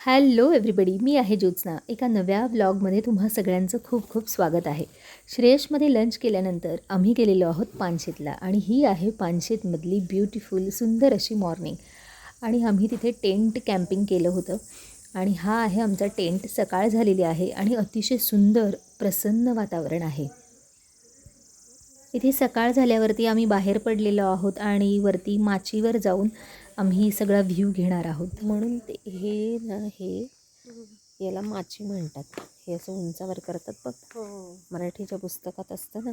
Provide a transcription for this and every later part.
Hello everybody, मी आहे ज्योत्स्ना. एका नव्या व्लॉगमध्ये तुम्हा सगळ्यांचं खूप खूप स्वागत आहे. श्रेयसमध्ये लंच केल्यानंतर आम्ही गेलेलो आहोत पानशेतला आणि ही आहे पानशेतमधली ब्युटिफुल सुंदर अशी मॉर्निंग. आणि आम्ही तिथे टेंट कॅम्पिंग केलं होतं आणि हा आहे आमचा टेंट. सकाळ झालेली आहे आणि अतिशय सुंदर प्रसन्न वातावरण आहे. इथे सकाळ झाल्यावरती आम्ही बाहेर पडलेलो आहोत आणि वरती माचीवर जाऊन आम्ही सगळा व्ह्यू घेणार आहोत. म्हणून ते हे ना हे याला माची म्हणतात. हे असं उंचावर करतात बघ. मराठीच्या पुस्तकात असतं ना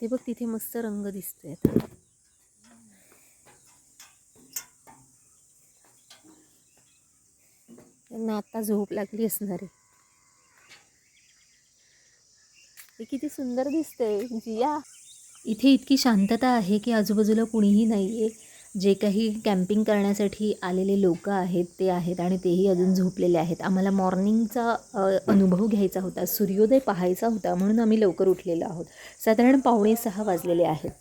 ते बघ. तिथे मस्त रंग दिसतोय आता. त्यांना आता झोप लागली असणार आहे. हे किती सुंदर दिसतंय जिया. इथे इतकी शांतता आहे की आजूबाजूला कुणीही नाही आहे. जे काही कॅम्पिंग करण्यासाठी आलेले लोक आहेत ते आहेत आणि तेही अजून झोपलेले आहेत. आम्हाला मॉर्निंगचा अनुभव घ्यायचा होता, सूर्योदय पाहायचा होता, म्हणून आम्ही लवकर उठलेलो आहोत. साधारण 5:45 वाजलेले आहेत.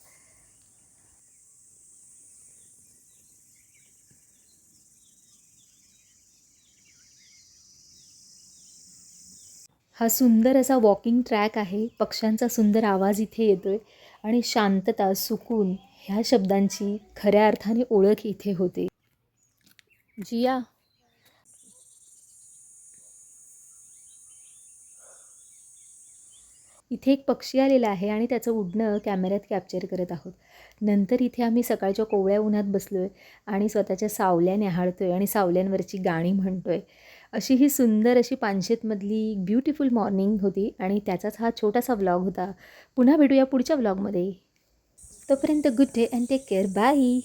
हा सुंदर असा वॉकिंग ट्रॅक आहे. पक्ष्यांचा सुंदर आवाज इथे येतोय आणि शांतता, सुकून ह्या शब्दांची खऱ्या अर्थाने ओळख इथे होते. जिया इथे एक पक्षी आलेला आहे आणि त्याचं उडणं कॅमेऱ्यात कॅप्चर करत आहोत. नंतर इथे आम्ही सकाळच्या कोवळ्या उन्हात बसलो आहे आणि स्वतःच्या सावल्या न्याहाळतो आहे आणि सावल्यांवरची गाणी म्हणतो आहे. अशी ही सुंदर अशी पानशेतमधली ब्युटिफुल मॉर्निंग होती आणि त्याचाच हा छोटासा व्लॉग होता. पुन्हा भेटूया पुढच्या व्लॉगमध्ये. तोपर्यंत good day and take care. Bye.